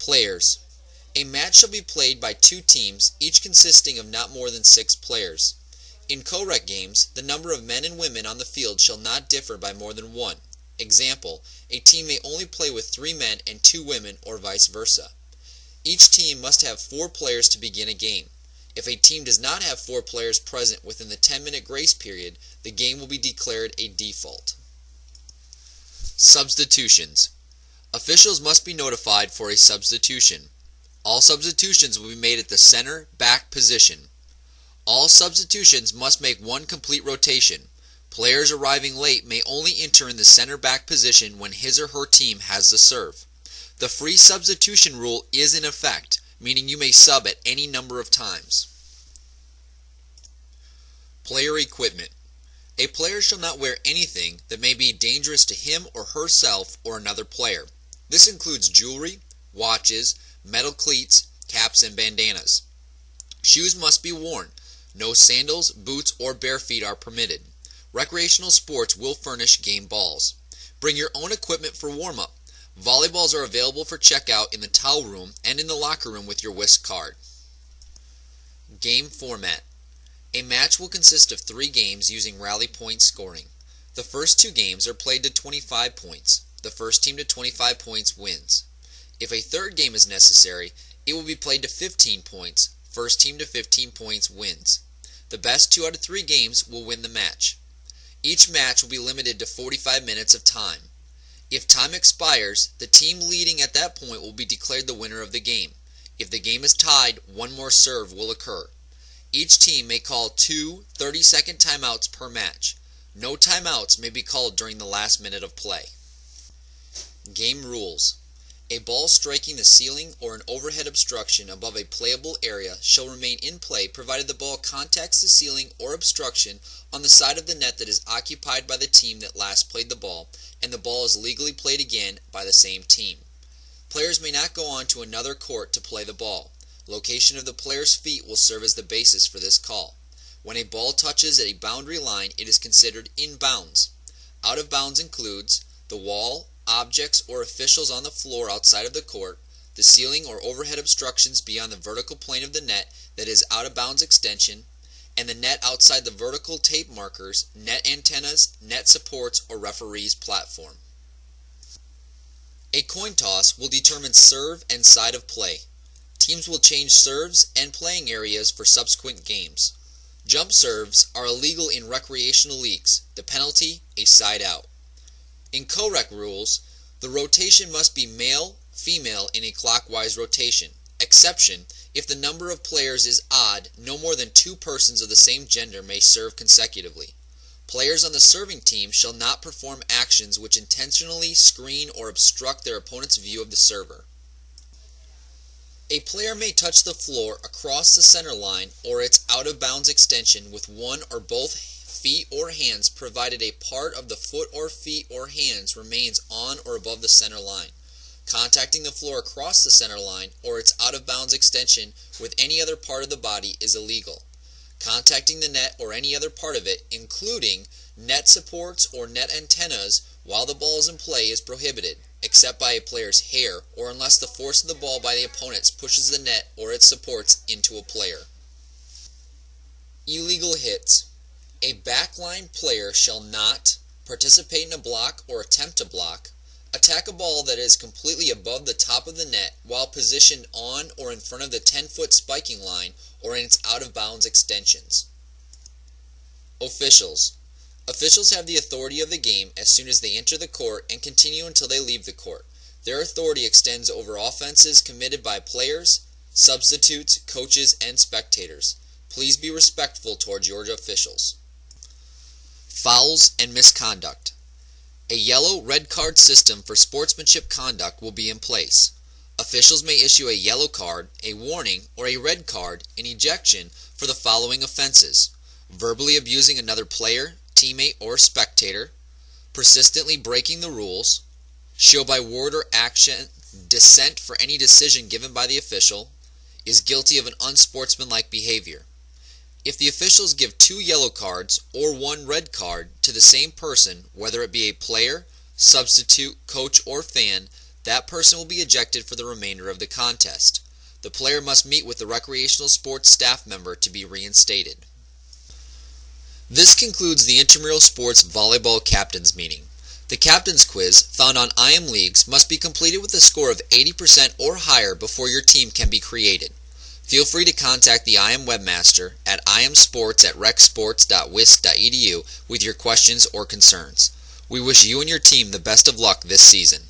Players. A match shall be played by two teams, each consisting of not more than 6 players. In co-rec games, the number of men and women on the field shall not differ by more than 1. Example, a team may only play with 3 men and 2 women or vice versa. Each team must have 4 players to begin a game. If a team does not have 4 players present within the 10-minute grace period, the game will be declared a default. Substitutions. Officials must be notified for a substitution. All substitutions will be made at the center back position. All substitutions must make one complete rotation. Players arriving late may only enter in the center back position when his or her team has the serve. The free substitution rule is in effect, meaning you may sub at any number of times. Player equipment. A player shall not wear anything that may be dangerous to him or herself or another player. This includes jewelry, watches, metal cleats, caps, and bandanas. Shoes must be worn. No sandals, boots, or bare feet are permitted. Recreational sports will furnish game balls. Bring your own equipment for warm-up. Volleyballs are available for checkout in the towel room and in the locker room with your whisk card. Game format. A match will consist of 3 games using rally point scoring. The first 2 games are played to 25 points. The first team to 25 points wins. If a third game is necessary, it will be played to 15 points. First team to 15 points wins. The best 2 out of 3 games will win the match. Each match will be limited to 45 minutes of time. If time expires, the team leading at that point will be declared the winner of the game. If the game is tied, one more serve will occur. Each team may call 2 30-second timeouts per match. No timeouts may be called during the last minute of play. Game rules. A ball striking the ceiling or an overhead obstruction above a playable area shall remain in play provided the ball contacts the ceiling or obstruction on the side of the net that is occupied by the team that last played the ball, and the ball is legally played again by the same team. Players may not go on to another court to play the ball. Location of the player's feet will serve as the basis for this call. When a ball touches at a boundary line, it is considered in bounds. Out of bounds includes the wall, objects or officials on the floor outside of the court, the ceiling or overhead obstructions beyond the vertical plane of the net that is out of bounds extension, and the net outside the vertical tape markers, net antennas, net supports, or referee's platform. A coin toss will determine serve and side of play. Teams will change serves and playing areas for subsequent games. Jump serves are illegal in recreational leagues. The penalty, a side out. In co-rec rules, the rotation must be male-female in a clockwise rotation. Exception, if the number of players is odd, no more than 2 persons of the same gender may serve consecutively. Players on the serving team shall not perform actions which intentionally screen or obstruct their opponent's view of the server. A player may touch the floor across the center line or its out-of-bounds extension with one or both feet or hands provided a part of the foot or feet or hands remains on or above the center line. Contacting the floor across the center line or its out-of-bounds extension with any other part of the body is illegal. Contacting the net or any other part of it, including net supports or net antennas, while the ball is in play is prohibited, except by a player's hair or unless the force of the ball by the opponents pushes the net or its supports into a player. Illegal hits. A backline player shall not participate in a block or attempt to block, attack a ball that is completely above the top of the net while positioned on or in front of the 10-foot spiking line or in its out-of-bounds extensions. Officials. Officials have the authority of the game as soon as they enter the court and continue until they leave the court. Their authority extends over offenses committed by players, substitutes, coaches, and spectators. Please be respectful towards your officials. Fouls and misconduct. A yellow-red card system for sportsmanship conduct will be in place. Officials may issue a yellow card, a warning, or a red card, an ejection for the following offenses: verbally abusing another player, teammate, or spectator, persistently breaking the rules, show by word or action dissent for any decision given by the official, is guilty of an unsportsmanlike behavior. If the officials give 2 yellow cards or 1 red card to the same person, whether it be a player, substitute, coach, or fan, That person will be ejected for the remainder of the contest. The player must meet with the recreational sports staff member to be reinstated. This concludes the Intramural Sports Volleyball Captains meeting. The Captains Quiz, found on IM Leagues, must be completed with a score of 80% or higher before your team can be created. Feel free to contact the IM webmaster at imsports@recsports.wisc.edu with your questions or concerns. We wish you and your team the best of luck this season.